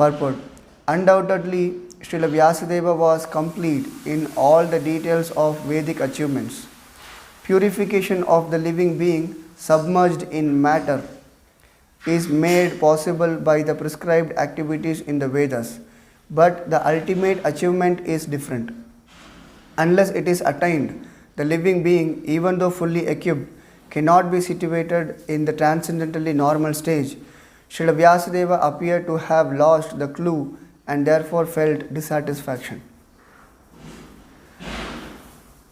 Purport. Undoubtedly, Srila Vyasadeva was complete in all the details of Vedic achievements. Purification of the living being submerged in matter is made possible by the prescribed activities in the Vedas, but the ultimate achievement is different. Unless it is attained, the living being, even though fully equipped, cannot be situated in the transcendently normal stage. Srila Vyasadeva appeared to have lost the clue and therefore felt dissatisfaction.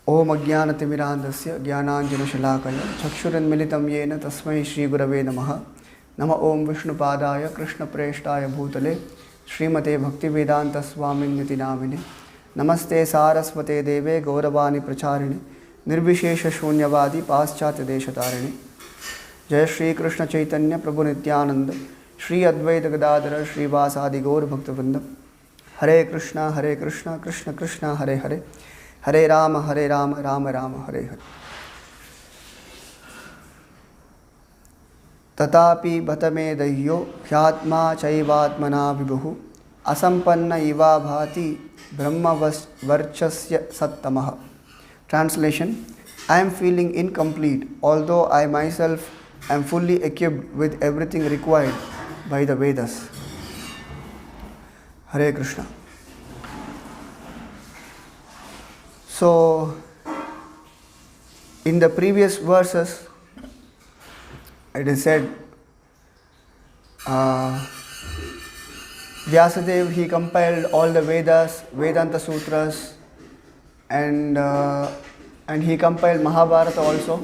Om Ajnanatimirandasya Jnananjana Shalakaya Chakshuranmilitam Yena Tasmai Shri Gurave Namaha Nama Om Vishnupadaya Krishna Preshtaya Bhutale Srimate Bhaktivedanta Swaminiti Namine Namaste Saraswate Deve Gauravani Pracharini Nirbhishesha Shunyavadi Paschatya Deshatarine Jai Shri Krishna Chaitanya Prabhu Nityananda Shri Advaita Gadadhara Shri Vasadi Gaur Bhaktavrinda Hare Krishna Krishna Krishna Hare Hare Hare Rama Rama Rama Hare Hare Tatapi Bhatame Dahyo Hyatma Chaivatmana Vibhu Asampanna Iva Bhati Brahma Varchasya Sattamaha. Translation: I am feeling incomplete, although I myself am fully equipped with everything required by the Vedas. Hare Krishna. So, in the previous verses, it is said, Vyasadeva, he compiled all the Vedas, Vedanta Sutras, and he compiled Mahabharata also.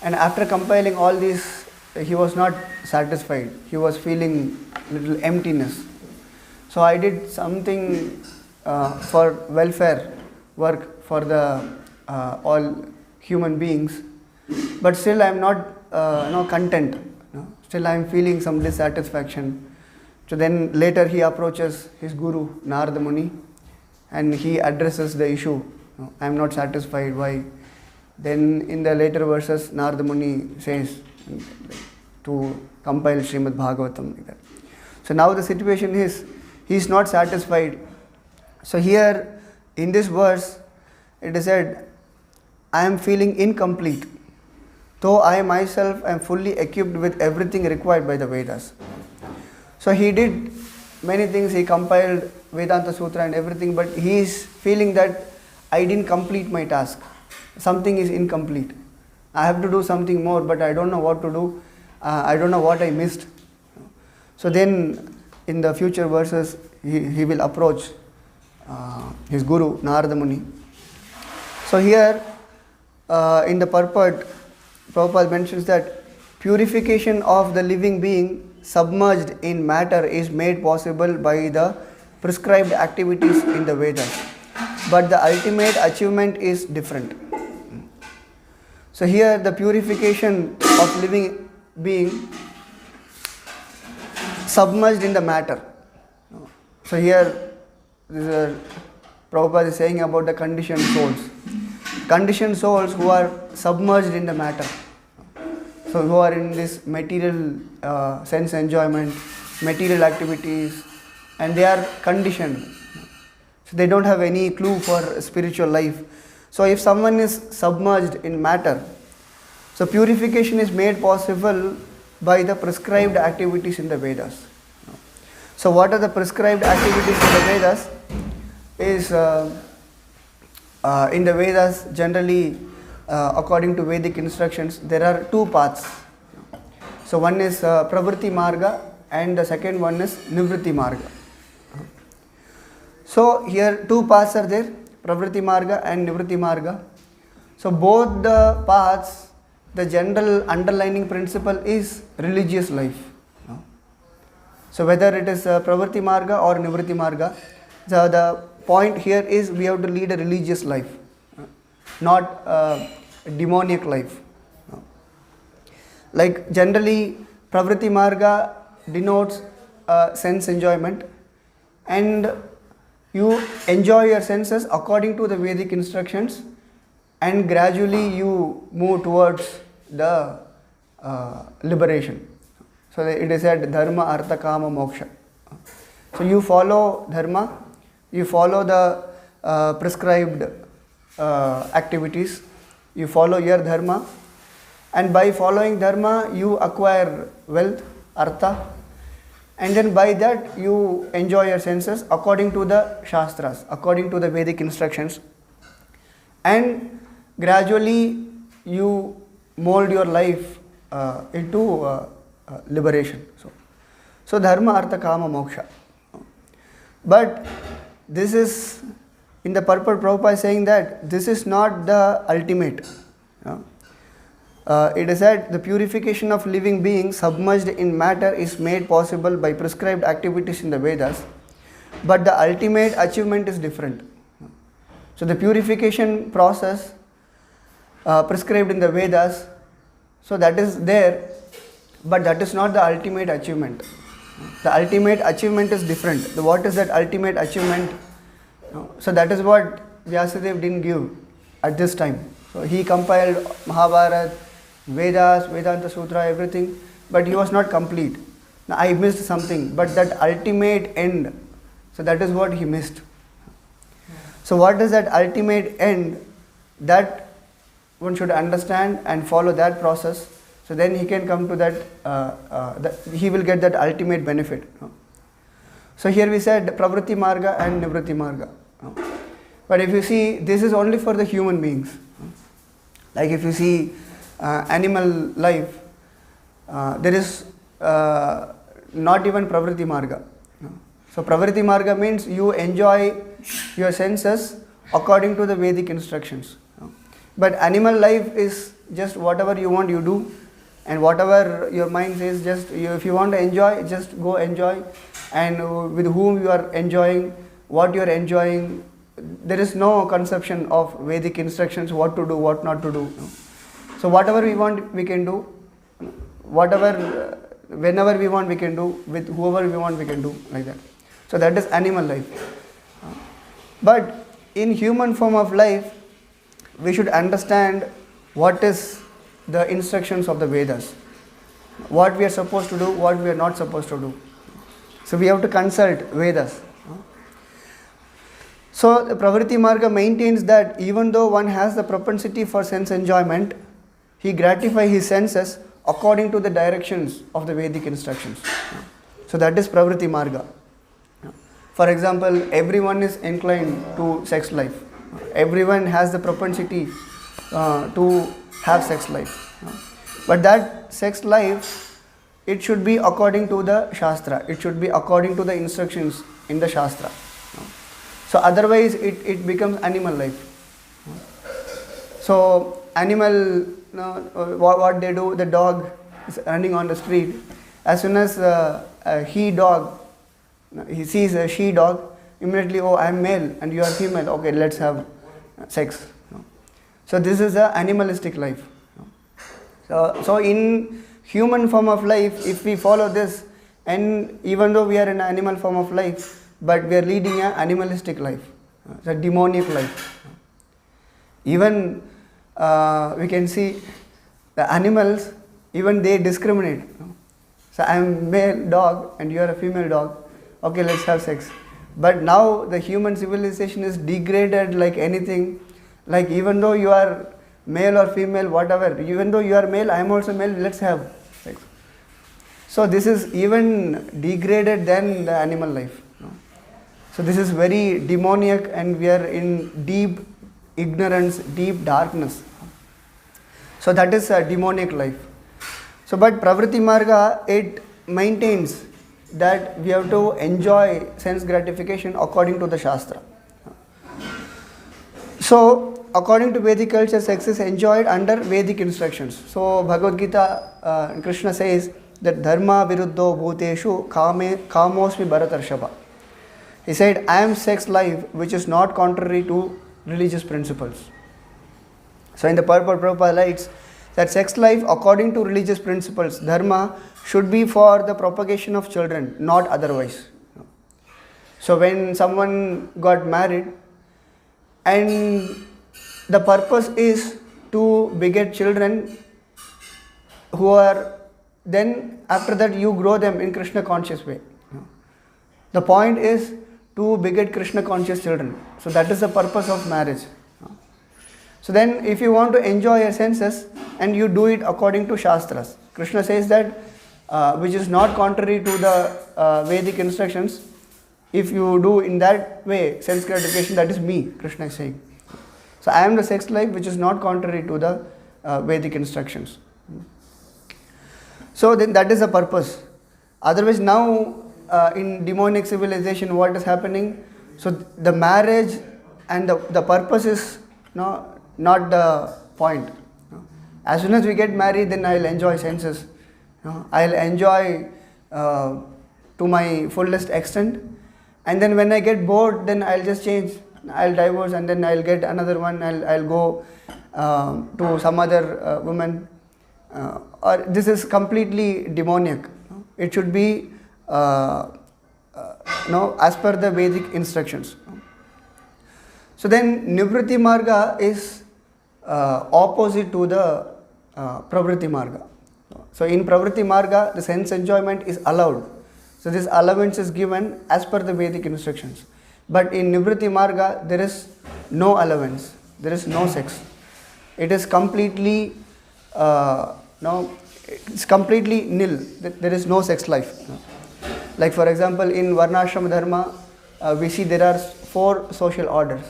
And after compiling all these, he was not satisfied. He was feeling little emptiness. So I did something for welfare work for the all human beings, but still I am not content. Still I am feeling some dissatisfaction. So then later he approaches his guru Narada Muni and he addresses the issue. I am not satisfied. Why? Then in the later verses, Narada Muni says to compile Srimad Bhagavatam like that. So now the situation is, he is not satisfied. So here in this verse, it is said, I am feeling incomplete, though I myself am fully equipped with everything required by the Vedas. So he did many things, he compiled Vedanta Sutra and everything, but he is feeling that I didn't complete my task. Something is incomplete. I have to do something more, but I don't know what to do. I don't know what I missed. So then in the future verses, he will approach his guru Narada Muni. So here in the purport, Prabhupada mentions that purification of the living being submerged in matter is made possible by the prescribed activities in the Vedas, but the ultimate achievement is different. So here the purification of living being submerged in the matter. So here Prabhupada is saying about the conditioned souls. Conditioned souls who are submerged in the matter. So who are in this material sense enjoyment, material activities, and they are conditioned. So they don't have any clue for spiritual life. So if someone is submerged in matter, so purification is made possible by the prescribed activities in the Vedas. So what are the prescribed activities in the Vedas? Is in the Vedas generally according to Vedic instructions there are two paths. So one is Pravritti Marga and the second one is Nivritti Marga. So here two paths are there, Pravritti Marga and Nivritti Marga. So both the paths, the general underlining principle is religious life. So whether it is Pravritti Marga or Nivritti Marga, the point here is we have to lead a religious life, not a demoniac life. Like generally Pravritti Marga denotes sense enjoyment, and you enjoy your senses according to the Vedic instructions, and gradually you move towards the liberation. So it is said dharma, artha, kama, moksha. So you follow dharma, you follow the prescribed activities, you follow your dharma, and by following dharma you acquire wealth, artha, and then by that you enjoy your senses according to the shastras, according to the Vedic instructions, and gradually you mold your life into liberation. So dharma, artha, kama, moksha. But this is, in the purport, Prabhupada is saying that this is not the ultimate. It is said the purification of living beings submerged in matter is made possible by prescribed activities in the Vedas, but the ultimate achievement is different. So the purification process prescribed in the Vedas, so that is there, but that is not the ultimate achievement. The ultimate achievement is different. What is that ultimate achievement? So that is what Vyasadeva didn't give at this time. So he compiled Mahabharata, Vedas, Vedanta Sutra, everything, but he was not complete. Now I missed something, but that ultimate end, so that is what he missed. So what is that ultimate end? That one should understand and follow that process. So then he can come to that, he will get that ultimate benefit. So here we said Pravritti Marga and Nivritti Marga. But if you see, this is only for the human beings. Like if you see animal life, there is not even Pravritti Marga. So Pravritti Marga means you enjoy your senses according to the Vedic instructions. But animal life is just whatever you want you do, and whatever your mind says, just if you want to enjoy, just go enjoy, and with whom you are enjoying, what you are enjoying, there is no conception of Vedic instructions, what to do, what not to do. So whatever we want we can do, whatever whenever we want we can do, with whoever we want we can do, like that. So that is animal life. But in human form of life, we should understand what is the instructions of the Vedas, what we are supposed to do, what we are not supposed to do. So we have to consult Vedas. So the Pravritti Marga maintains that even though one has the propensity for sense enjoyment, he gratifies his senses according to the directions of the Vedic instructions. So that is Pravritti Marga. For example, everyone is inclined to sex life. Everyone has the propensity to have sex life. But that sex life, it should be according to the Shastra. It should be according to the instructions in the Shastra. So otherwise it becomes animal life. So animal, what they do, the dog is running on the street. As soon as a he dog, he sees a she dog, immediately, oh, I am male and you are female, okay, let's have sex. So this is a animalistic life. So in human form of life, if we follow this, and even though we are in an animal form of life, but we are leading an animalistic life, it's a demonic life. Even we can see the animals, even they discriminate. So I am male dog and you are a female dog, okay, let's have sex. But now the human civilization is degraded like anything. Like even though you are male or female, whatever, even though you are male, I am also male, let's have sex. So this is even degraded than the animal life. So this is very demoniac, and we are in deep ignorance, deep darkness. So that is a demonic life. So but Pravritti Marga, it maintains that we have to enjoy sense gratification according to the Shastra. So according to Vedic culture, sex is enjoyed under Vedic instructions. So Bhagavad Gita, Krishna says that dharma viruddho bhuteshu kamosmi bharatarshava. He said, I am sex life which is not contrary to religious principles. So in the purport, Prabhupada writes that sex life according to religious principles, dharma, should be for the propagation of children, not otherwise. So when someone got married and the purpose is to beget children who are, then after that you grow them in Krishna conscious way. The point is to beget Krishna conscious children. So that is the purpose of marriage. So then if you want to enjoy your senses and you do it according to Shastras, Krishna says that which is not contrary to the Vedic instructions, if you do in that way sense gratification, that is me, Krishna is saying. So I am the sex life which is not contrary to the Vedic instructions. So then that is the purpose. Otherwise now in demonic civilization what is happening? So the marriage and the purpose is not the point. As soon as we get married, then I will enjoy senses. I will enjoy to my fullest extent. And then when I get bored, then I will just change. I will divorce and then I will get another one. I will go to some other woman. Or this is completely demoniac. It should be as per the Vedic instructions. So then Nivritti Marga is opposite to the Pravritti Marga. So in Pravritti Marga, the sense enjoyment is allowed. So this allowance is given as per the Vedic instructions. But in Nivritti Marga, there is no allowance. There is no sex. It is completely it's completely nil. There is no sex life. Like for example, in Varnashram Dharma, we see there are 4 social orders: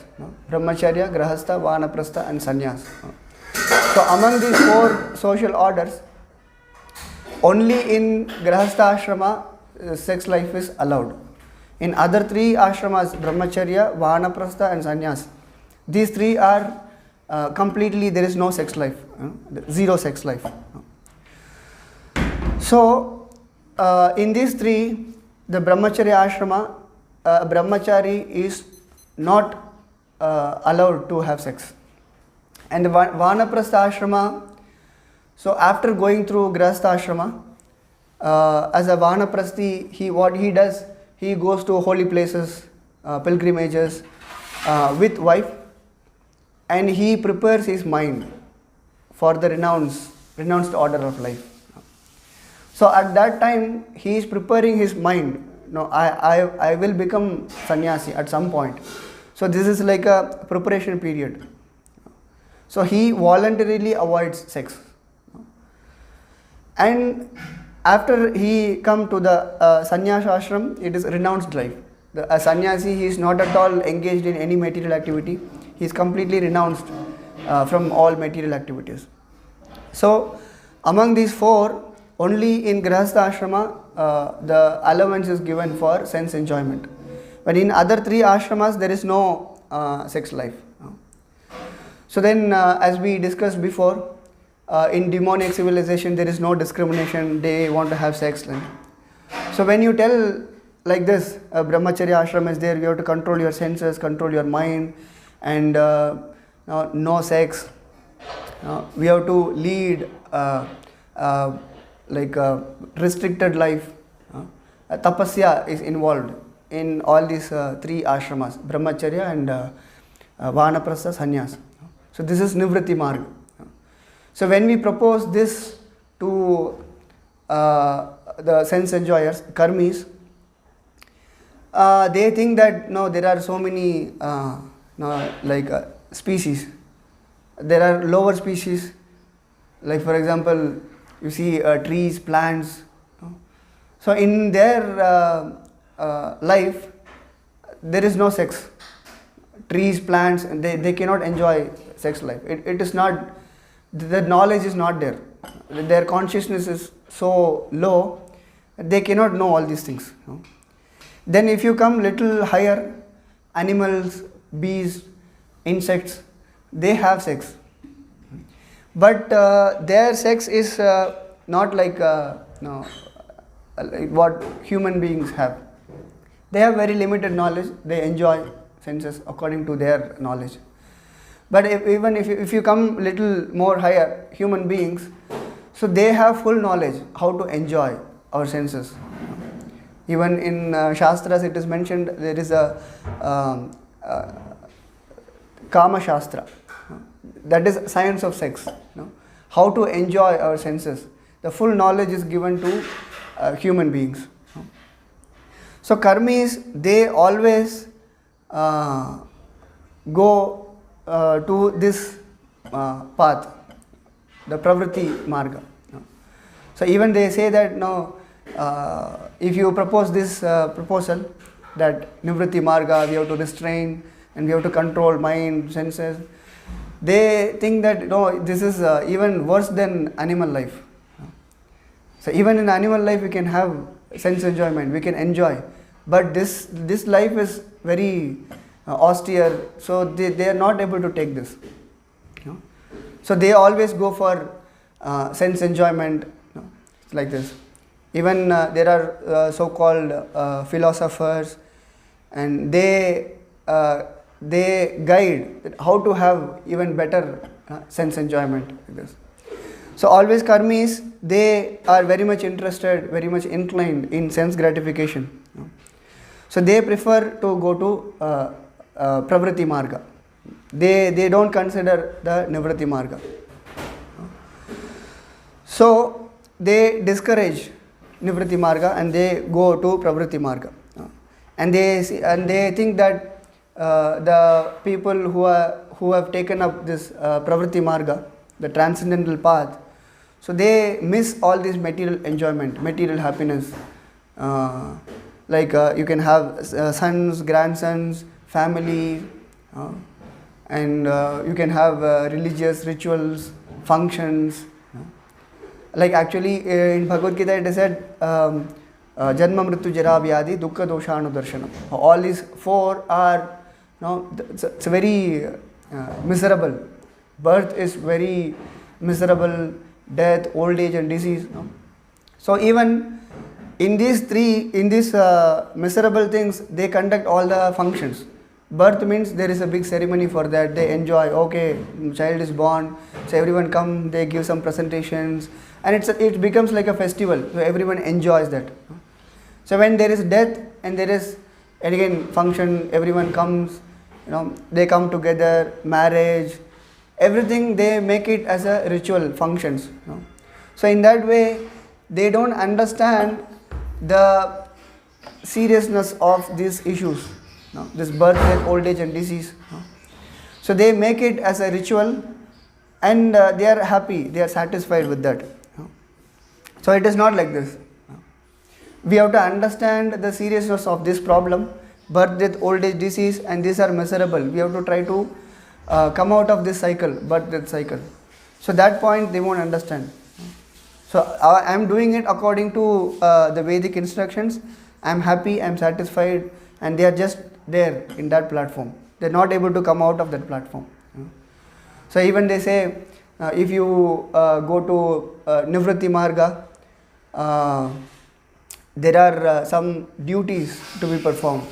Brahmacharya, Grahastha, Vanaprastha and Sannyas. So among these 4 social orders, only in Grahastha Ashrama sex life is allowed. In other 3 ashramas, Brahmacharya, Vanaprastha and Sannyas, these 3 are completely, there is no sex life, zero sex life. So in these 3, the Brahmacharya ashrama, Brahmachari is not allowed to have sex. And the Vanaprastha ashrama, so after going through Grahastha ashrama, as a Vanaprasthi, what he does, he goes to holy places, pilgrimages with wife, and he prepares his mind for the renounced order of life. So at that time, he is preparing his mind. No, I will become sannyasi at some point. So this is like a preparation period. So he voluntarily avoids sex. And after he come to the sannyasa ashram, it is renounced life. A sannyasi, he is not at all engaged in any material activity. He is completely renounced from all material activities. So among these 4, only in Grahastha ashrama the allowance is given for sense enjoyment. But in other 3 ashramas there is no sex life. So then as we discussed before, in demonic civilization there is no discrimination, they want to have sex. So when you tell like this, Brahmacharya ashram is there, you have to control your senses, control your mind, and no sex. We have to lead like a restricted life. Tapasya is involved in all these 3 ashramas, Brahmacharya and Vanaprastha, Sannyas. So this is Nivritti Marga. So when we propose this to the sense enjoyers, karmis, they think that no, there are so many species. There are lower species, like for example, you see trees, plants. So in their life, there is no sex. Trees, plants, they cannot enjoy sex life. It is not, the knowledge is not there. Their consciousness is so low, they cannot know all these things. Then if you come little higher, animals, bees, insects, they have sex. But their sex is not like what human beings have. They have very limited knowledge, they enjoy senses according to their knowledge. But if you come little more higher, human beings, so they have full knowledge how to enjoy our senses. Even in Shastras it is mentioned, there is a Kama Shastra, that is science of sex, how to enjoy our senses. The full knowledge is given to human beings. So karmis, they always go to this path, the pravritti marga. So even they say that no, if you propose this proposal that nivritti marga, we have to restrain and we have to control mind, senses, they think that no, this is even worse than animal life. So even in animal life we can have sense enjoyment, we can enjoy, but this life is very austere, so they are not able to take this. So they always go for sense enjoyment, like this. Even there are so-called philosophers, and they guide how to have even better sense enjoyment, like this. So always karmis, they are very much interested, very much inclined in sense gratification. So they prefer to go to pravritti marga. They don't consider the nivritti marga. So they discourage nivritti marga and they go to pravritti marga. And they think that the people who have taken up this pravritti marga, the transcendental path, so they miss all this material enjoyment, material happiness. Like you can have sons, grandsons, family, and you can have religious rituals, functions. Like actually in Bhagavad Gita it is said, Janma Mrityu Jara Vyadhi Dukkha Doshanu Darshanam. All these four are, it's very miserable. Birth is very miserable, death, old age and disease. So even in these miserable things, they conduct all the functions. Birth means there is a big ceremony for that. They enjoy. Okay, child is born, so everyone come. They give some presentations, and it becomes like a festival. So everyone enjoys that. So when there is death and there is again function, everyone comes. They come together, marriage, everything they make it as a ritual functions. So in that way, they don't understand the seriousness of these issues. This birth, death, old age and disease. So they make it as a ritual and they are happy, they are satisfied with that. So it is not like this. We have to understand the seriousness of this problem, birth, death, old age, disease, and these are miserable. We have to try to come out of this cycle, birth, death cycle. So that point they won't understand. So I am doing it according to the Vedic instructions. I am happy, I am satisfied, and they are just there in that platform. They are not able to come out of that platform. So even they say, if you go to Nivritti Marga, there are some duties to be performed.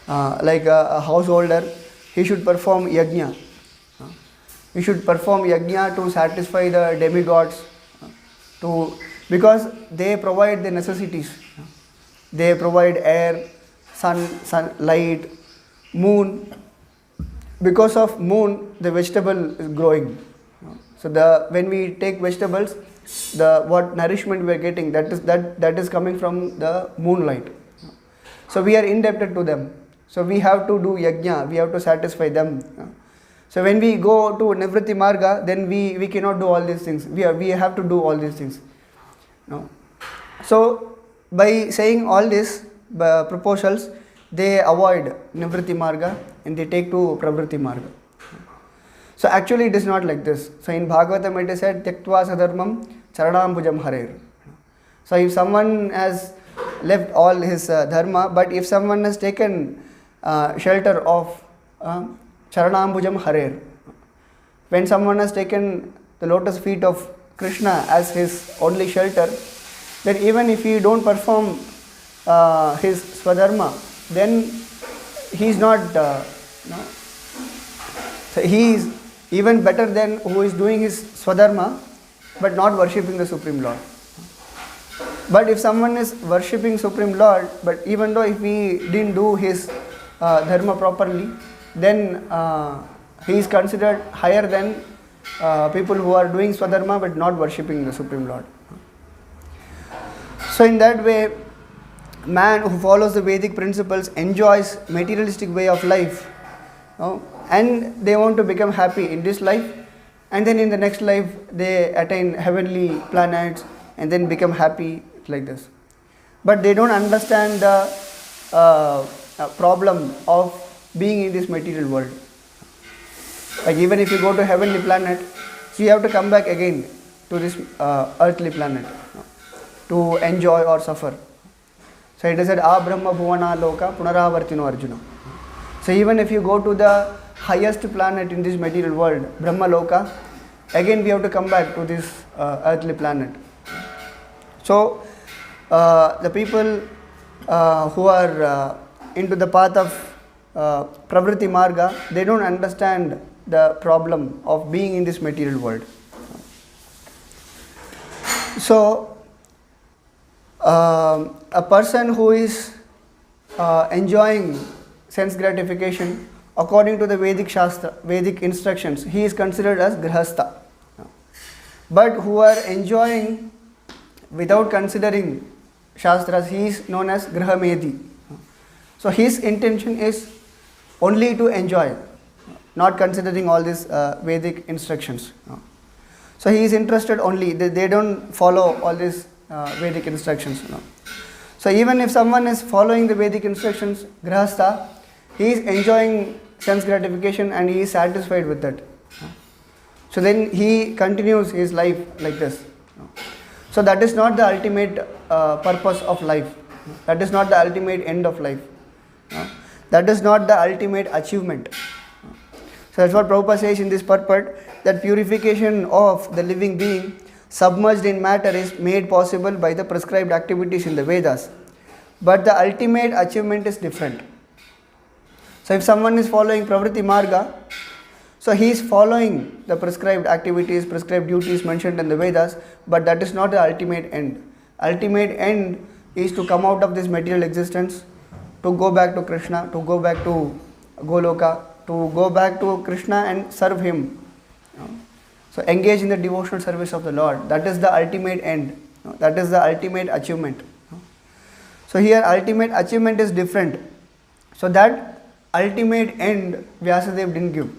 Like a householder, he should perform yajna. He should perform yajna to satisfy the demigods, because they provide the necessities. They provide air, sunlight, moon. Because of moon, the vegetable is growing. So when we take vegetables, what nourishment we are getting, that is coming from the moonlight. So we are indebted to them. So we have to do yajna, we have to satisfy them. So when we go to Nivritti Marga, then we cannot do all these things. We have to do all these things. So by saying all these proposals, they avoid Nivritti Marga and they take to Pravritti Marga. So actually it is not like this. So in Bhagavatam it is said, Tyaktva sadharmam charanambujam harer. So if someone has left all his dharma, but if someone has taken shelter of charanambujam harer, when someone has taken the lotus feet of Krishna as his only shelter, then even if he don't perform his swadharma, then he is not, so he is even better than who is doing his swadharma but not worshipping the Supreme Lord. But if someone is worshipping Supreme Lord, but even though if he didn't do his dharma properly, then he is considered higher than people who are doing swadharma but not worshipping the Supreme Lord. So in that way, man who follows the Vedic principles enjoys materialistic way of life, and they want to become happy in this life, and then in the next life they attain heavenly planets and then become happy like this. But they don't understand the problem of being in this material world. Like even if you go to heavenly planet, so you have to come back again to this earthly planet to enjoy or suffer. So it is said, A Brahma Bhuvana Loka Punaravartino Arjuna. So even if you go to the highest planet in this material world, Brahma Loka, again we have to come back to this earthly planet. So the people who are into the path of Pravritti Marga, they don't understand the problem of being in this material world. So a person who is enjoying sense gratification according to the Vedic Shastra, Vedic instructions, he is considered as Grihastha. But who are enjoying without considering Shastras, he is known as Grihamedhi. So his intention is only to enjoy, not considering all these Vedic instructions. So he is interested only, they don't follow all these Vedic instructions. So even if someone is following the Vedic instructions, Grihastha, he is enjoying sense gratification and he is satisfied with that. So then he continues his life like this. So that is not the ultimate purpose of life. That is not the ultimate end of life. That is not the ultimate achievement. So that's what Prabhupada says in this purport, that purification of the living being submerged in matter is made possible by the prescribed activities in the Vedas. But the ultimate achievement is different. So if someone is following Pravritti Marga, so he is following the prescribed activities, prescribed duties mentioned in the Vedas, but that is not the ultimate end. Ultimate end is to come out of this material existence, to go back to Krishna, to go back to Goloka, to go back to Krishna and serve him. So engage in the devotional service of the Lord. That is the ultimate end. That is the ultimate achievement. So here ultimate achievement is different. So that ultimate end Vyasadeva didn't give.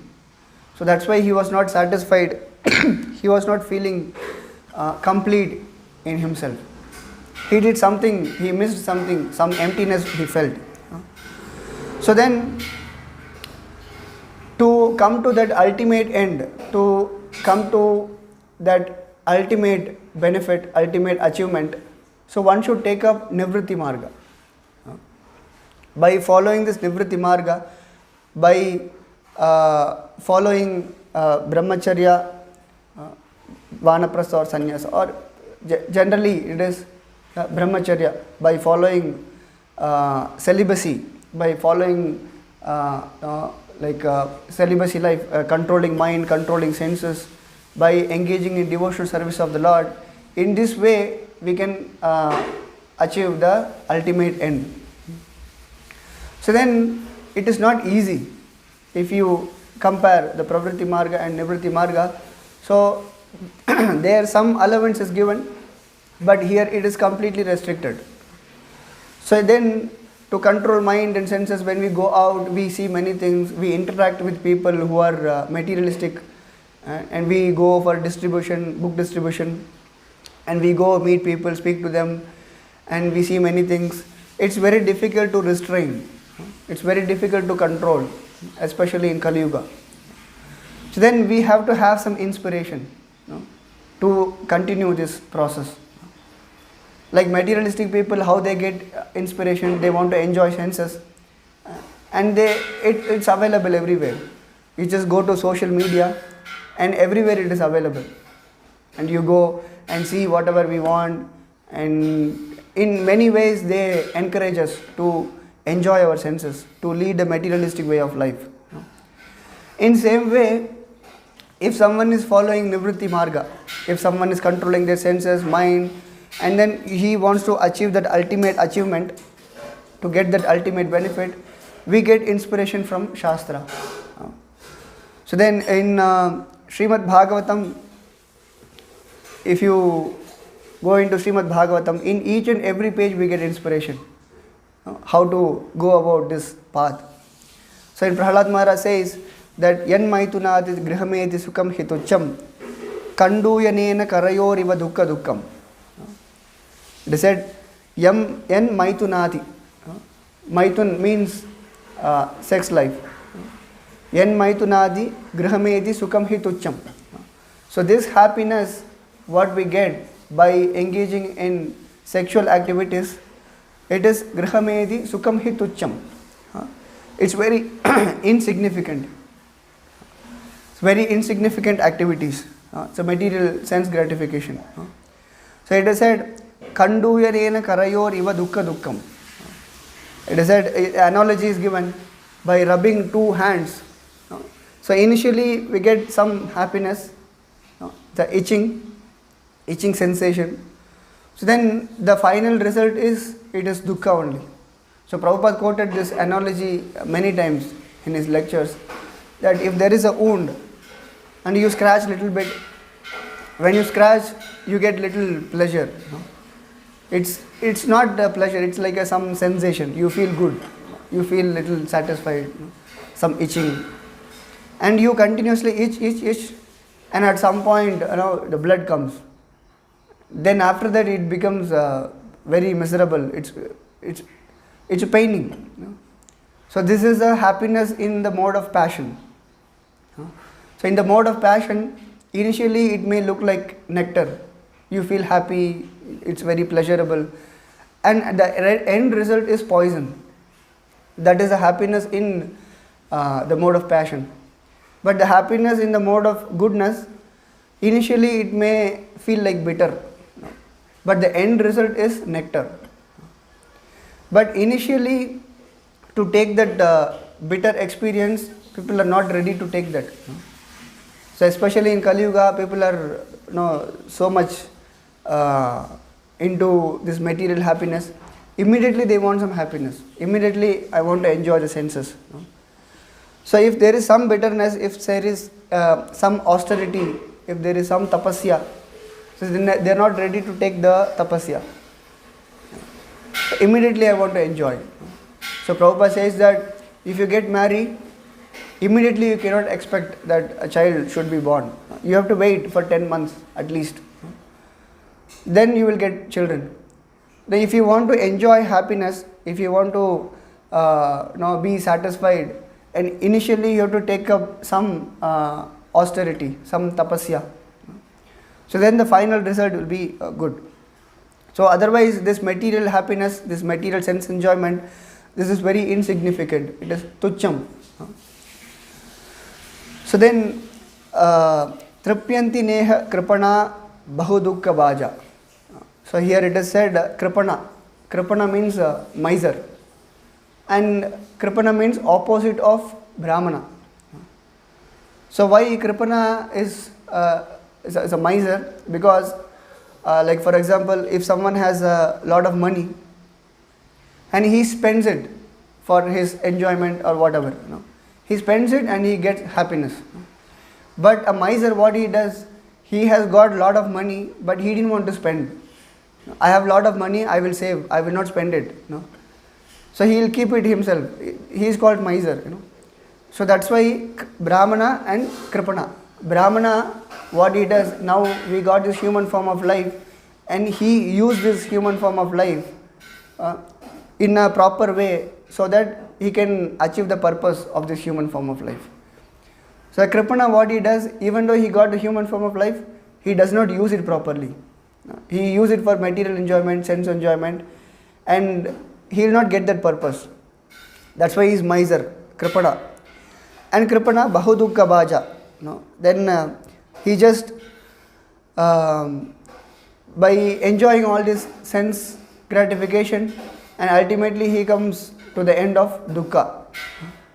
So that's why he was not satisfied. He was not feeling complete in himself. He did something, he missed something, some emptiness he felt. So then, to come to that ultimate end, to come to that ultimate benefit, ultimate achievement, so one should take up Nivritti Marga. By following this Nivritti Marga, by following Brahmacharya, Vanaprastha or Sannyasa, or generally it is Brahmacharya, by following celibacy, by following celibacy life, controlling mind, controlling senses, by engaging in devotional service of the Lord. In this way, we can achieve the ultimate end. So then, it is not easy if you compare the Pravritti Marga and Nivritti Marga. So, there some allowance is given, but here it is completely restricted. So then, to control mind and senses, when we go out, we see many things, we interact with people who are materialistic, and we go for distribution, book distribution, and we go meet people, speak to them, and we see many things. It's very difficult to restrain. It's very difficult to control, especially in Kali Yuga. So then we have to have some inspiration to continue this process. Like materialistic people, how they get inspiration, they want to enjoy senses, and it's available everywhere. You just go to social media and everywhere it is available, and you go and see whatever we want, and in many ways they encourage us to enjoy our senses, to lead a materialistic way of life. In same way, if someone is following Nivritti Marga, if someone is controlling their senses, mind, and then he wants to achieve that ultimate achievement, to get that ultimate benefit, we get inspiration from Shastra. So then in Srimad Bhagavatam, if you go into Srimad Bhagavatam, in each and every page we get inspiration. how to go about this path. So in Prahlad Maharaj says that Yan maitunati grihameti sukam hitucham kanduyanena karayoriva dukkha dukkam. They said Yan maitunati. Maitun means sex life. Yan maitunadi grihameti sukam hitucham. So this happiness what we get by engaging in sexual activities, it is grihamedi sukam hitucham. It's very insignificant. It's very insignificant activities. It's a material sense gratification. So it is said kanduyarena karayor iva dukkha dukkam. It is said, analogy is given by rubbing two hands. So initially we get some happiness, the itching sensation. So then the final result is, it is dukkha only. So Prabhupada quoted this analogy many times in his lectures, that if there is a wound and you scratch little bit, when you scratch you get little pleasure. It's not the pleasure, it's like some sensation. You feel good, you feel little satisfied, some itching, and you continuously itch, and at some point the blood comes. Then after that it becomes very miserable. It's paining. So this is a happiness in the mode of passion. So in the mode of passion, initially it may look like nectar. You feel happy, it's very pleasurable, and the end result is poison. That is a happiness in the mode of passion. But the happiness in the mode of goodness, initially it may feel like bitter, but the end result is nectar. But initially, to take that bitter experience, people are not ready to take that. So especially in Kali Yuga, people are so much into this material happiness. Immediately they want some happiness. Immediately I want to enjoy the senses. So if there is some bitterness, if there is some austerity, if there is some tapasya, so they are not ready to take the tapasya. Immediately I want to enjoy. So Prabhupada says that if you get married, immediately you cannot expect that a child should be born. You have to wait for 10 months at least. Then you will get children. Then if you want to enjoy happiness, if you want to be satisfied, and initially you have to take up some austerity, some tapasya. So then the final result will be good. So otherwise this material happiness, this material sense enjoyment, this is very insignificant. It is tucham. So then tripyanti neha kripana bahu dukkha bhaja. So here it is said kripana. Kripana means miser, and kripana means opposite of brahmana. So why kripana is a miser? Because like for example, if someone has a lot of money and he spends it for his enjoyment or whatever, he spends it and he gets happiness. But a miser, what he does, he has got a lot of money but he didn't want to spend. I have a lot of money, I will save, I will not spend it. So he will keep it himself. He is called miser. So that's why Brahmana and Kripana. Brahmana, what he does, now we got this human form of life, and he used this human form of life in a proper way so that he can achieve the purpose of this human form of life. So Kripana, what he does, even though he got the human form of life, he does not use it properly. He uses it for material enjoyment, sense enjoyment, and he will not get that purpose. That's why he is miser, Kripana. And Kripana bahu dukkha bhaja. Then he just by enjoying all this sense gratification, and ultimately he comes to the end of dukkha.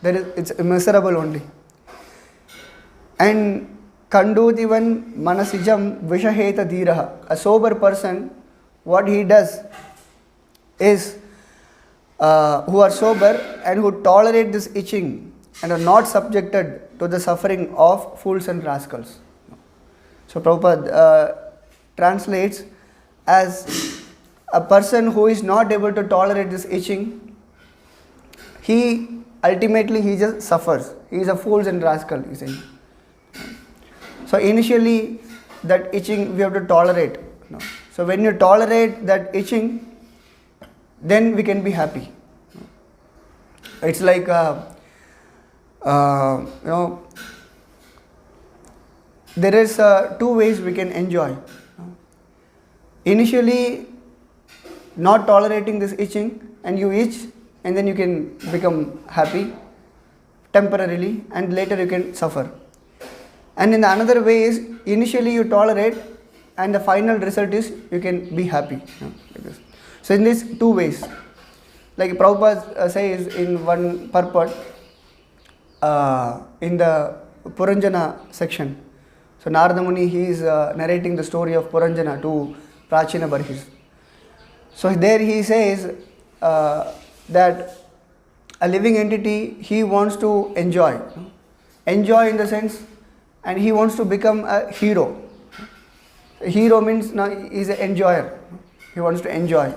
It's miserable only. And Kandudivan manasijam vishaheta dhiraha. A sober person, what he does is, who are sober and who tolerate this itching and are not subjected to the suffering of fools and rascals. So Prabhupada translates as a person who is not able to tolerate this itching he ultimately he just suffers. He is a fool and rascal, he's saying. So initially that itching we have to tolerate. So when you tolerate that itching, then we can be happy. It's like there is two ways we can enjoy. Initially, not tolerating this itching, and you itch, and then you can become happy temporarily, and later you can suffer. And in the another way is, initially you tolerate, and the final result is you can be happy. Like this. So in these two ways, like Prabhupada says in one purport in the Puranjana section. So Narada Muni, he is narrating the story of Puranjana to Prachina Barhis. So there he says that a living entity, he wants to enjoy in the sense, and he wants to become a hero. A hero means he is an enjoyer. He wants to enjoy.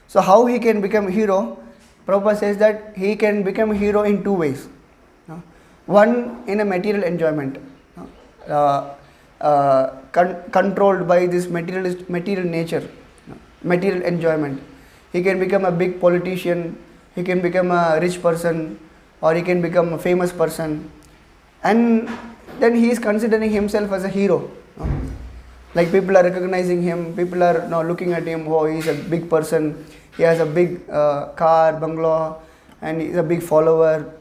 So how he can become a hero? Prabhupada says that he can become a hero in two ways. One, in a material enjoyment, controlled by this material nature, material enjoyment. He can become a big politician, he can become a rich person, or he can become a famous person, and then he is considering himself as a hero. Like people are recognizing him, people are now looking at him, oh, he is a big person, he has a big car, bungalow, and he is a big follower,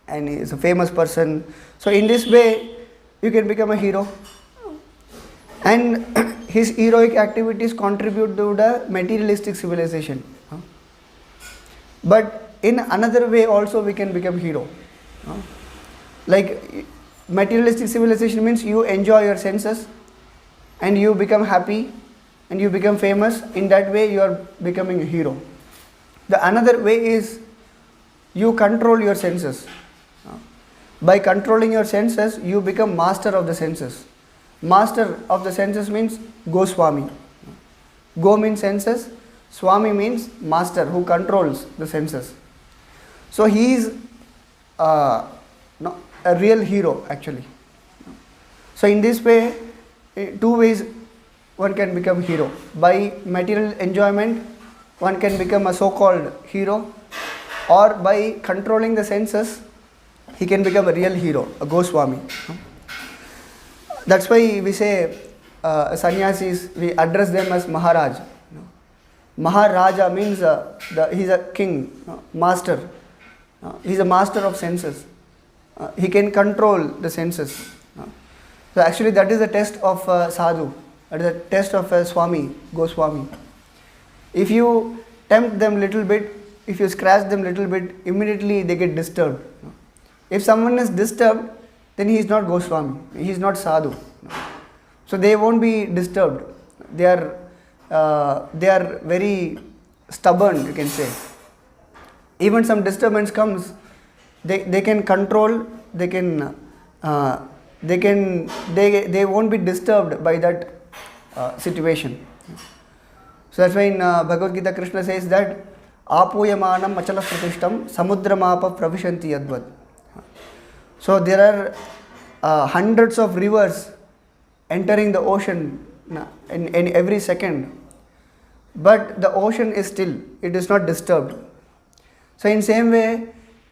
and he is a famous person. So in this way, you can become a hero. And his heroic activities contribute to the materialistic civilization. But in another way also we can become hero. Like materialistic civilization means you enjoy your senses, and you become happy, and you become famous. In that way you are becoming a hero. The another way is you control your senses. By controlling your senses, you become master of the senses. Master of the senses means Goswami. Go means senses, Swami means master who controls the senses. So he is a real hero actually. So in this way, two ways one can become hero. By material enjoyment, one can become a so-called hero, or by controlling the senses, he can become a real hero, a Goswami. That's why we say sannyasis, we address them as Maharaj. Maharaja means he's a king, master. He's a master of senses. He can control the senses. So actually that is the test of sadhu. That is the test of a Swami, Goswami. If you tempt them little bit, if you scratch them little bit, immediately they get disturbed. If someone is disturbed, then he is not Goswami, he is not sadhu. So they won't be disturbed. They are very stubborn, you can say. Even some disturbance comes, they can control, they won't be disturbed by that situation. So that's why in Bhagavad Gita Krishna says that Apuyamanam achala pratishtam samudramapa pravishanti yadvad. So there are hundreds of rivers entering the ocean in every second, but the ocean is still, it is not disturbed. So in same way,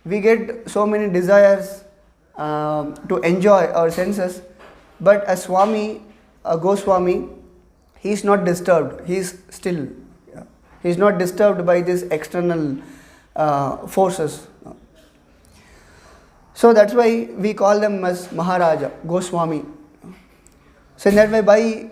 we get so many desires to enjoy our senses, but a Swami, a Goswami, he is not disturbed, he is still. He is not disturbed by these external forces. So that's why we call them as Maharaja, Goswami. So in that way, by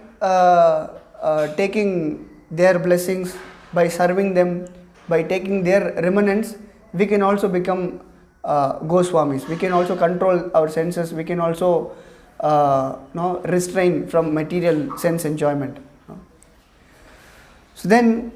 taking their blessings, by serving them, by taking their remnants, we can also become Goswamis. We can also control our senses. We can also restrain from material sense enjoyment. So then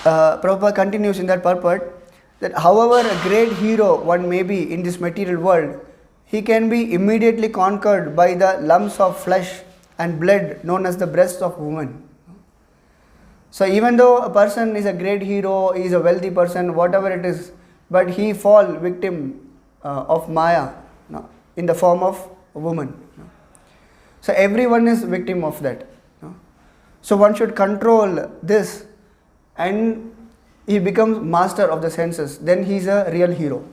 Prabhupada continues in that purport that however a great hero one may be in this material world, he can be immediately conquered by the lumps of flesh and blood known as the breasts of women. So even though a person is a great hero, he is a wealthy person, whatever it is, but he fall victim of Maya, in the form of a woman. So everyone is victim of that. So one should control this, and he becomes master of the senses. Then he is a real hero.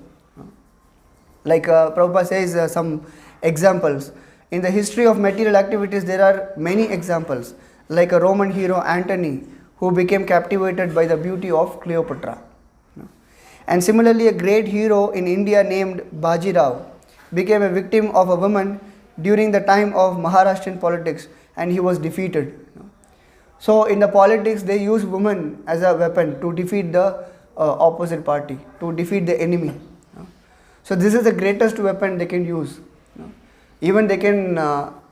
Like Prabhupada says some examples. In the history of material activities, there are many examples, like a Roman hero Antony, who became captivated by the beauty of Cleopatra. And similarly, a great hero in India named Bajirao became a victim of a woman during the time of Maharashtrian politics, and he was defeated. So in the politics, they use women as a weapon to defeat the opposite party, to defeat the enemy. So this is the greatest weapon they can use. Even they can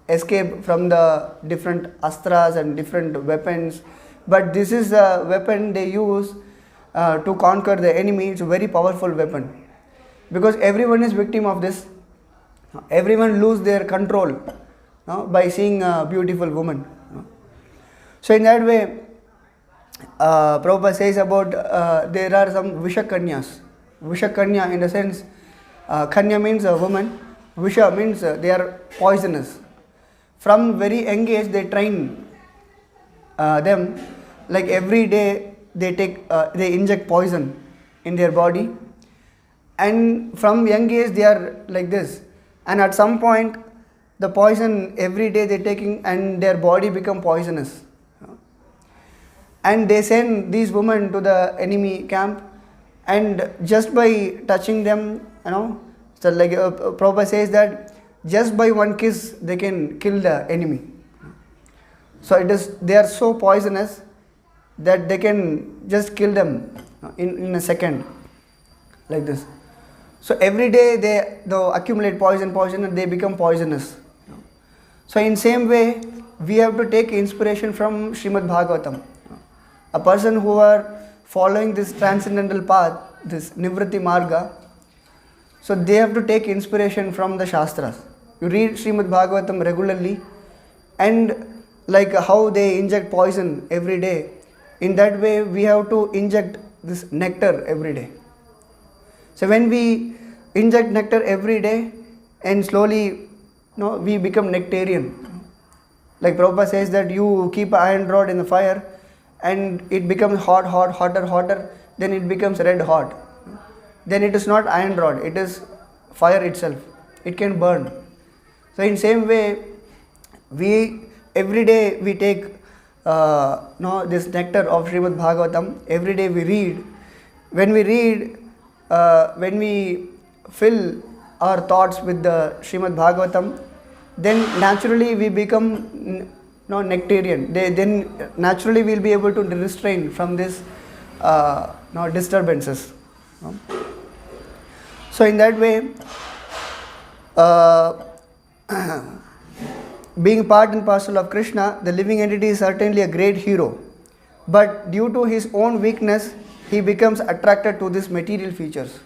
escape from the different astras and different weapons, but this is a weapon they use to conquer the enemy. It's a very powerful weapon, because everyone is victim of this. Everyone lose their control by seeing a beautiful woman. So in that way, Prabhupada says about there are some Vishakanyas. Vishakanya in the sense, Kanya means a woman, Visha means they are poisonous. From very young age they train them, like every day they inject poison in their body, and from young age they are like this, and at some point the poison every day they taking and their body become poisonous, and they send these women to the enemy camp, and just by touching them, so like Prabhupada says that just by one kiss they can kill the enemy. So they are so poisonous that they can just kill them in a second, like this. So every day they accumulate poison and they become poisonous. So in same way, we have to take inspiration from Srimad Bhagavatam. A person who are following this transcendental path, this Nivritti Marga, so they have to take inspiration from the Shastras. You read Srimad Bhagavatam regularly, and like how they inject poison every day, in that way we have to inject this nectar every day. So when we inject nectar every day, and slowly we become nectarian. Like Prabhupada says that you keep an iron rod in the fire and it becomes hotter, then it becomes red hot. Then it is not iron rod, it is fire itself. It can burn. So in same way, every day we take this nectar of Srimad Bhagavatam. Every day we read. When we read, when we fill our thoughts with the Srimad Bhagavatam, then naturally we become nectarian. Then naturally we will be able to restrain from this disturbances. So in that way, being part and parcel of Krishna, the living entity is certainly a great hero. But due to his own weakness, he becomes attracted to these material features.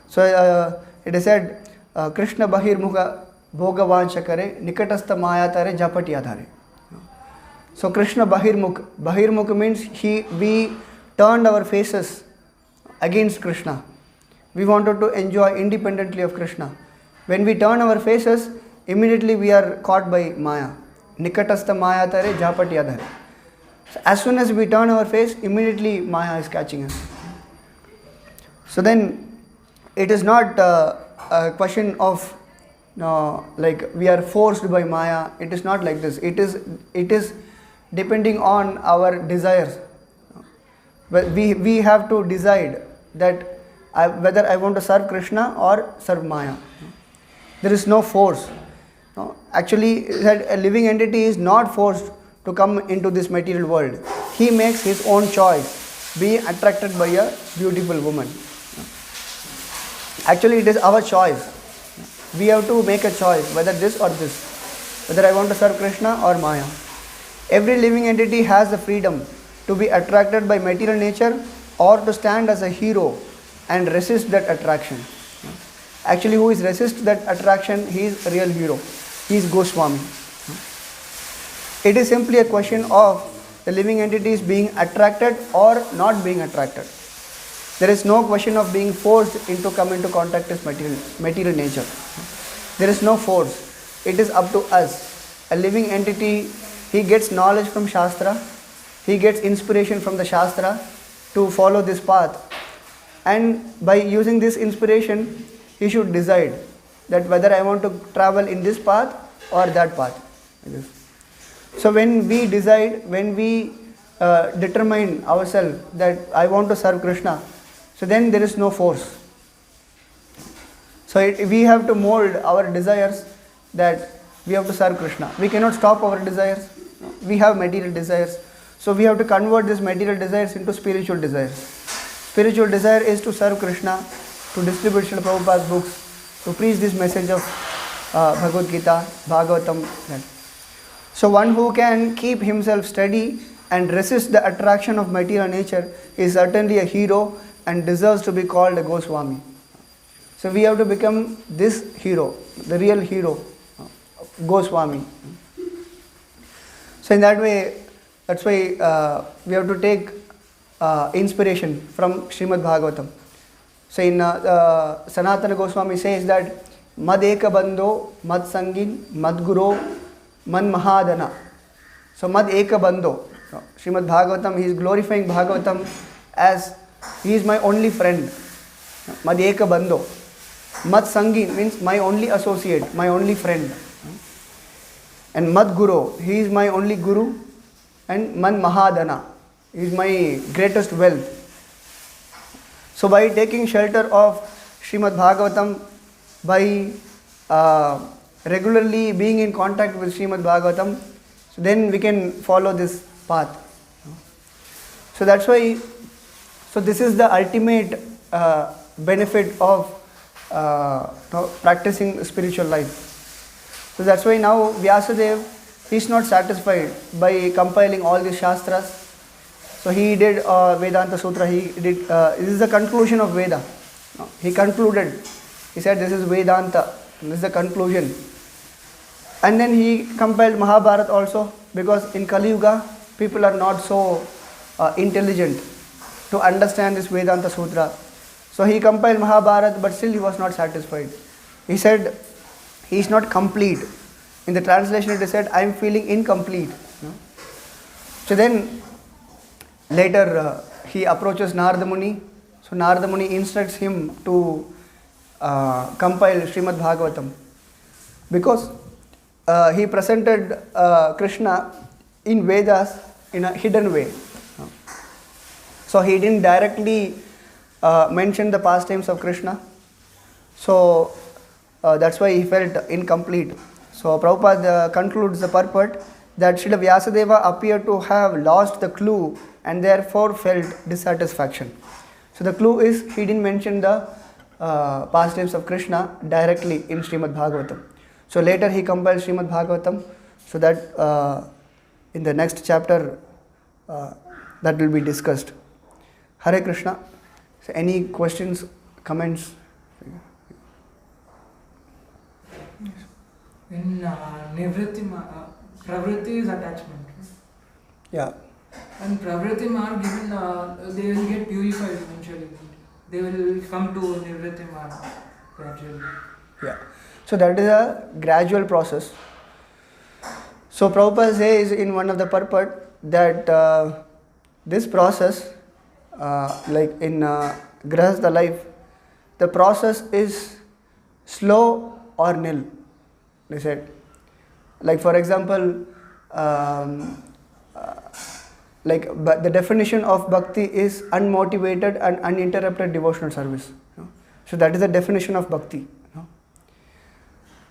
So it is said, Krishna Bahirmukha Bhogavancha kare nikatastha maya tare japati adhare. So Krishna Bahirmukha means we turned our faces against Krishna. We wanted to enjoy independently of Krishna. When we turn our faces, immediately we are caught by Maya. Nikatastha Maya tare japati adhare. So as soon as we turn our face, immediately Maya is catching us. So then it is not a question of like we are forced by Maya. It is not like this. It is depending on our desires. But we have to decide that whether I want to serve Krishna or serve Maya. There is no force. Actually, a living entity is not forced to come into this material world. He makes his own choice, being attracted by a beautiful woman. Actually, it is our choice. We have to make a choice, whether this or this, whether I want to serve Krishna or Maya. Every living entity has the freedom to be attracted by material nature or to stand as a hero and resist that attraction. Actually, who is resist that attraction, he is a real hero. He is Goswami. It is simply a question of the living entities being attracted or not being attracted. There is no question of being forced into come into contact with material nature. There is no force. It is up to us. A living entity, he gets knowledge from Shastra, he gets inspiration from the Shastra to follow this path. And by using this inspiration, he should decide that whether I want to travel in this path or that path. So when we decide, when we determine ourselves that I want to serve Krishna, so then there is no force. So we have to mold our desires that we have to serve Krishna. We cannot stop our desires. We have material desires. So we have to convert these material desires into spiritual desires. Spiritual desire is to serve Krishna, to distribute Srila Prabhupada's books, to preach this message of Bhagavad Gita, Bhagavatam. So one who can keep himself steady and resist the attraction of material nature is certainly a hero and deserves to be called a Goswami. So we have to become this hero, the real hero, Goswami. So in that way, that's why we have to take inspiration from Srimad Bhagavatam. So in Sanatana Goswami says that Mad Eka Bandho, Mad Sangin, Mad Guru, Man Mahadana. So Mad Eka Bandho. Srimad Bhagavatam, he is glorifying Bhagavatam as he is my only friend. Mad Eka Bandho. Mad Sangin means my only associate, my only friend. And Mad Guru, he is my only guru. And Man Mahadana, he is my greatest wealth. So by taking shelter of Srimad Bhagavatam, by regularly being in contact with Srimad Bhagavatam, so then we can follow this path. So that's why, so this is the ultimate benefit of practicing spiritual life. So that's why now Vyasadeva, he is not satisfied by compiling all these Shastras. So he did Vedanta Sutra, he did, this is the conclusion of Veda. He concluded, he said this is Vedanta, this is the conclusion. And then he compiled Mahabharata also, because in Kali Yuga, people are not so intelligent to understand this Vedanta Sutra. So he compiled Mahabharata, but still he was not satisfied. He said he is not complete. In the translation it is said, I am feeling incomplete. So then later he approaches Narada Muni. So Narada Muni instructs him to compile Srimad Bhagavatam, because he presented Krishna in Vedas in a hidden way. So he didn't directly mention the pastimes of Krishna. So that's why he felt incomplete. So Prabhupada concludes the purport that Srila Vyasadeva appeared to have lost the clue and therefore felt dissatisfaction. So the clue is he didn't mention the pastimes of Krishna directly in Srimad Bhagavatam. So later he compiled Srimad Bhagavatam, so that in the next chapter that will be discussed. Hare Krishna. So any questions, comments? In Nivritti, Pravritti is attachment. Yeah. And Pravritti are given, they will get purified eventually. They will come to Nivritti gradually. Yeah. So that is a gradual process. So Prabhupada says in one of the purport that this process, like in Grahastha life, the process is slow or nil. They said, like for example, but the definition of bhakti is unmotivated and uninterrupted devotional service. So that is the definition of bhakti.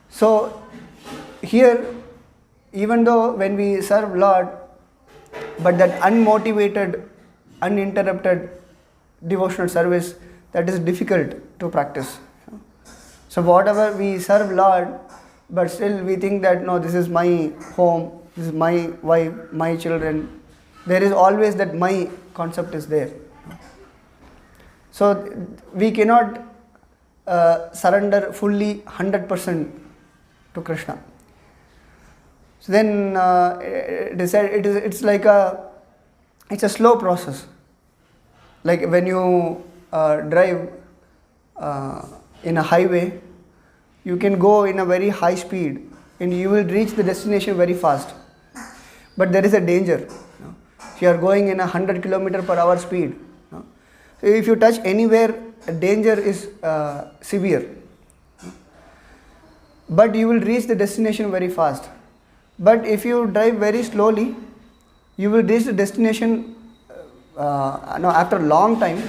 So here, even though when we serve Lord, but that unmotivated, uninterrupted devotional service, that is difficult to practice. So whatever we serve Lord, but still we think that no, this is my home, this is my wife, my children. There is always that my concept is there. So we cannot surrender fully 100% to Krishna. So then it's like it's a slow process. Like when you drive in a highway, you can go in a very high speed and you will reach the destination very fast. But there is a danger. If you are going in 100 km/h speed, so if you touch anywhere, danger is severe. But you will reach the destination very fast. But if you drive very slowly, you will reach the destination after a long time,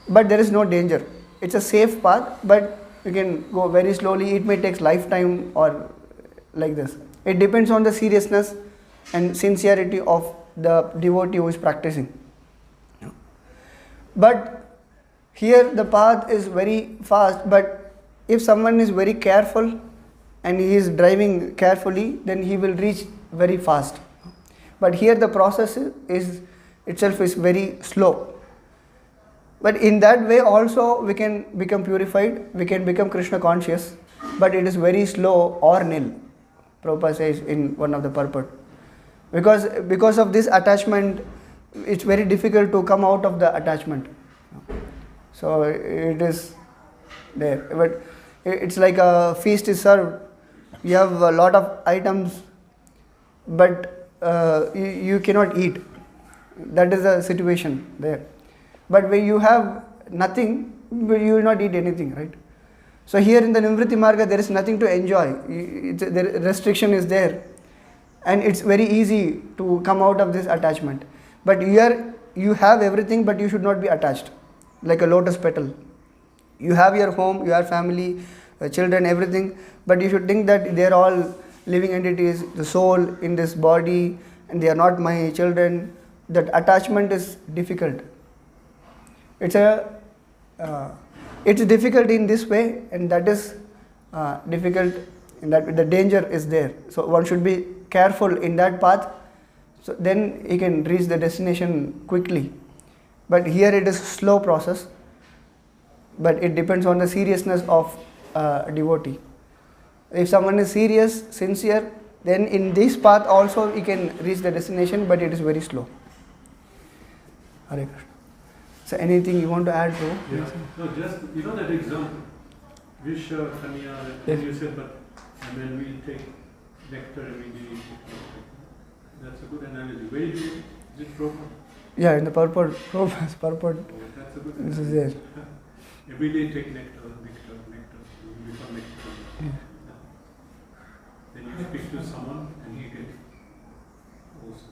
but there is no danger. It's a safe path, but you can go very slowly. It may take lifetime or like this. It depends on the seriousness and sincerity of the devotee who is practicing. But here the path is very fast, but if someone is very careful and he is driving carefully, then he will reach very fast. But here the process is itself is very slow. But in that way also we can become purified, we can become Krishna conscious, but it is very slow or nil. Prabhupada says in one of the purport. Because of this attachment, it's very difficult to come out of the attachment. So it is there. But it's like a feast is served. You have a lot of items, but you cannot eat. That is the situation there. But when you have nothing, you will not eat anything, right? So here in the Nivritti Marga, there is nothing to enjoy. The restriction is there. And it's very easy to come out of this attachment. But here you have everything, but you should not be attached, like a lotus petal. You have your home, you have family, children, everything, but you should think that they are all living entities, the soul in this body, and they are not my children. That attachment is difficult. It's difficult in this way, and that is difficult in that the danger is there. So one should be careful in that path, so then he can reach the destination quickly. But here it is slow process, but it depends on the seriousness of devotee. If someone is serious, sincere, then in this path also he can reach the destination, but it is very slow. Hare Krishna. So anything you want to add to? Yeah. No, just that example, Vish Kanya, Yes. you said, but when we take nectar every day, that's a good analogy. Where do you, is it proper? Yeah, in the purport. That's a good this is there. Every day take nectar, you become nectar. Yeah. Then you speak to someone and he gets also.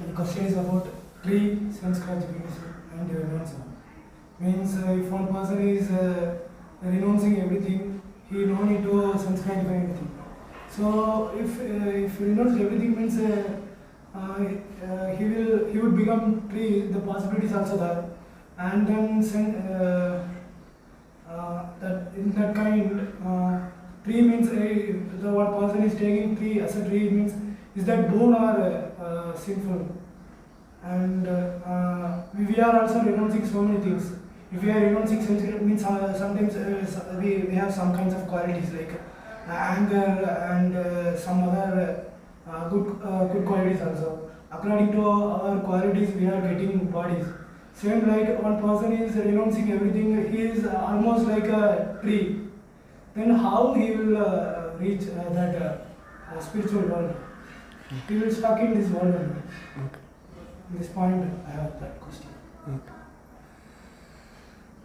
The question is about tree sanskara and renouncing. Means if one person is renouncing everything, he no need to sanskara anything. So if he renounced everything means he would become tree. The possibility is also there, and then that in that kind tree means the one person is taking tree as a tree means is that boon or sinful? And we are also renouncing so many things. If we are renouncing sanskara means sometimes we have some kinds of qualities like anger and some other good qualities also. According to our qualities, we are getting bodies. Same like one person is renouncing everything, he is almost like a tree. Then how he will reach that spiritual world? He will stuck in this world only. Okay. At this point, I have that question. Okay.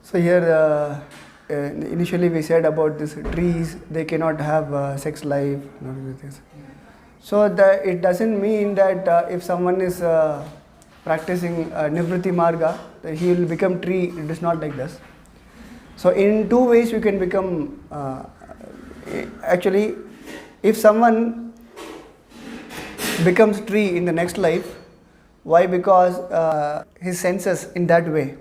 So here initially we said about these trees, they cannot have sex life. So it doesn't mean that if someone is practicing Nivritti Marga, that he will become tree. It is not like this. So in two ways you can become, actually, if someone becomes tree in the next life, why? Because his senses in that way.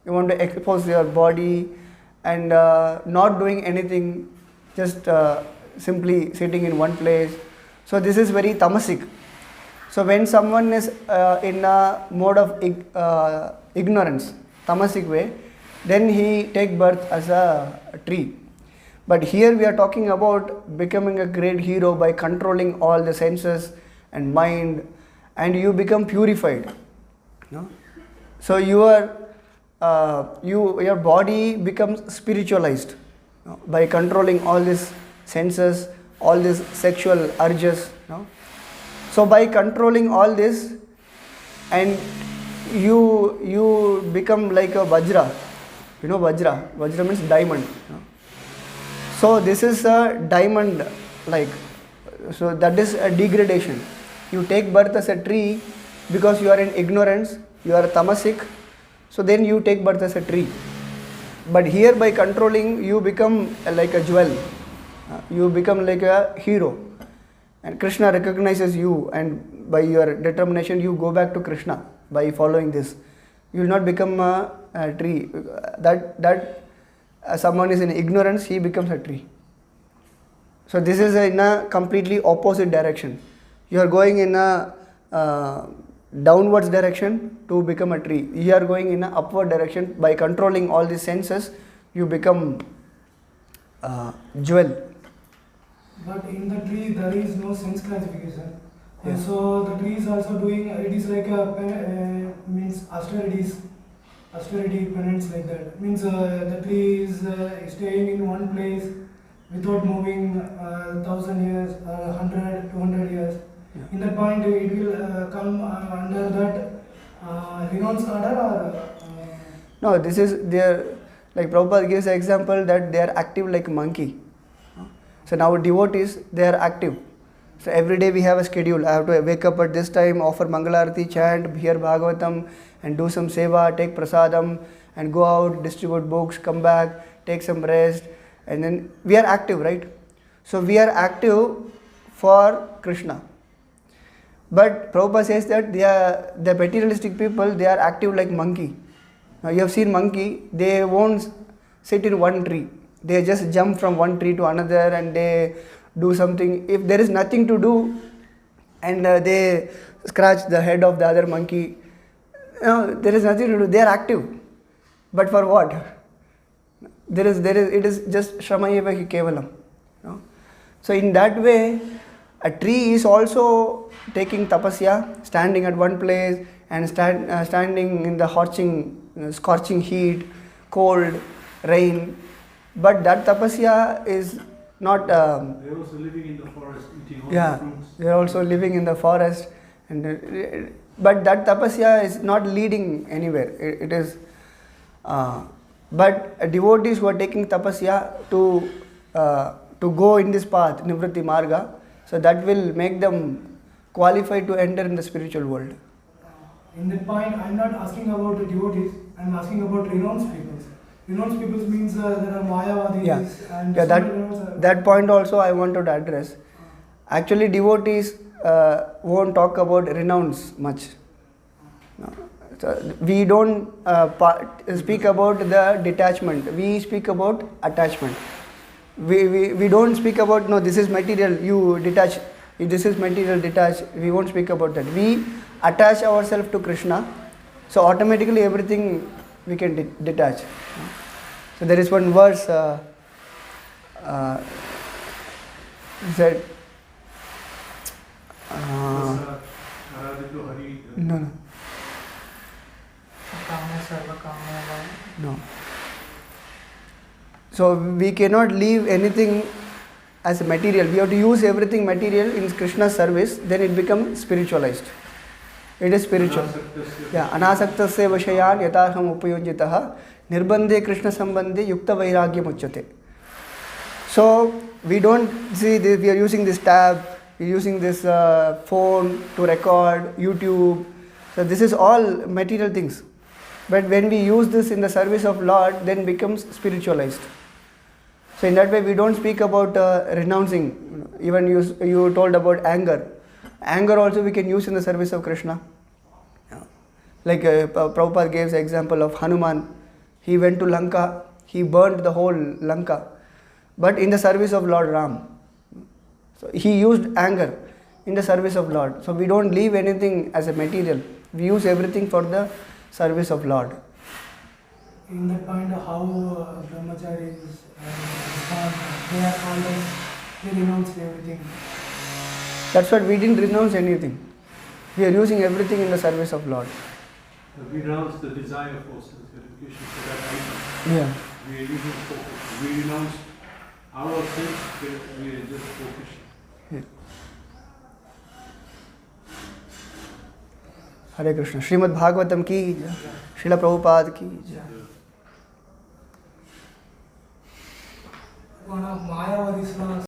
You want to expose your body and not doing anything, just simply sitting in one place. So this is very tamasic. So when someone is in a mode of ignorance, tamasic way, then he take birth as a tree. But here we are talking about becoming a great hero by controlling all the senses and mind, and you become purified. No? So your your body becomes spiritualized by controlling all these senses, all these sexual urges. So by controlling all this, and you become like a vajra. Vajra means diamond. So this is a diamond like. So that is a degradation. You take birth as a tree because you are in ignorance, you are tamasic, so then you take birth as a tree. But here by controlling, you become like a jewel, you become like a hero, and Krishna recognizes you, and by your determination you go back to Krishna by following this. You will not become a tree. Someone is in ignorance, he becomes a tree. So this is in a completely opposite direction. You are going in a downwards direction to become a tree. You are going in an upward direction. By controlling all these senses, you become jewel. But in the tree there is no sense classification. Yes. So the tree is also doing, it is like a means austerity penance like that. Means the tree is staying in one place without moving 1,000 years, 100, 200 years. Yeah. In that point, it will come under that renounce order or? No, this is their, like Prabhupada gives an example that they are active like monkey. So now devotees, they are active. So every day we have a schedule. I have to wake up at this time, offer Mangalarati, chant, hear Bhagavatam, and do some seva, take prasadam, and go out, distribute books, come back, take some rest, and then we are active, right? So we are active for Krishna. But Prabhupada says that the materialistic people, they are active like monkey. Now you have seen monkey, they won't sit in one tree. They just jump from one tree to another and they do something. If there is nothing to do and they scratch the head of the other monkey, there is nothing to do. They are active. But for what? It is just shramayeva hi kevalam. So in that way, a tree is also taking tapasya, standing at one place and standing in the scorching heat, cold, rain. But that tapasya is not. They're also living in the forest, eating all the fruits. They are also living in the forest, but that tapasya is not leading anywhere. It is. But devotees who are taking tapasya to go in this path, nivritti marga, so that will make them qualified to enter in the spiritual world. In that point, I am not asking about the devotees, I am asking about renounced people. Renounced people means there are Mayavadis and that point also I wanted to address. Actually, devotees won't talk about renounce much. No. So we don't speak about the detachment. We speak about attachment. We don't speak about, no, this is material, you detach. This is material, detach. We won't speak about that. We attach ourselves to Krishna. So automatically everything we can detach. So there is one verse said, no. So we cannot leave anything as a material. We have to use everything material in Krishna's service, then it becomes spiritualized. It is spiritual. Anasaktasya vashayan yatarham upayojitaha nirbandhe Krishna sambandhe yukta vairagyam uchyate. So we don't see this, we are using this tab, we are using this phone to record, YouTube. So this is all material things. But when we use this in the service of Lord, then becomes spiritualized. So in that way we don't speak about renouncing. Even you told about anger. Anger also we can use in the service of Krishna. Like Prabhupada gives the example of Hanuman. He went to Lanka, he burned the whole Lanka, but in the service of Lord Ram. So he used anger in the service of Lord. So we don't leave anything as a material. We use everything for the service of Lord. In that point, how brahmacharis and they are always, they renounced everything. That's what we didn't renounce anything. We are using everything in the service of Lord. We renounce the desire forces, Krishna said that Yeah. we are using focus. We renounce ourselves, we are just focusing. हरे कृष्ण. श्रीमद् भागवतम की जय. श्रील प्रभुपाद की जय. One of Mayavadi's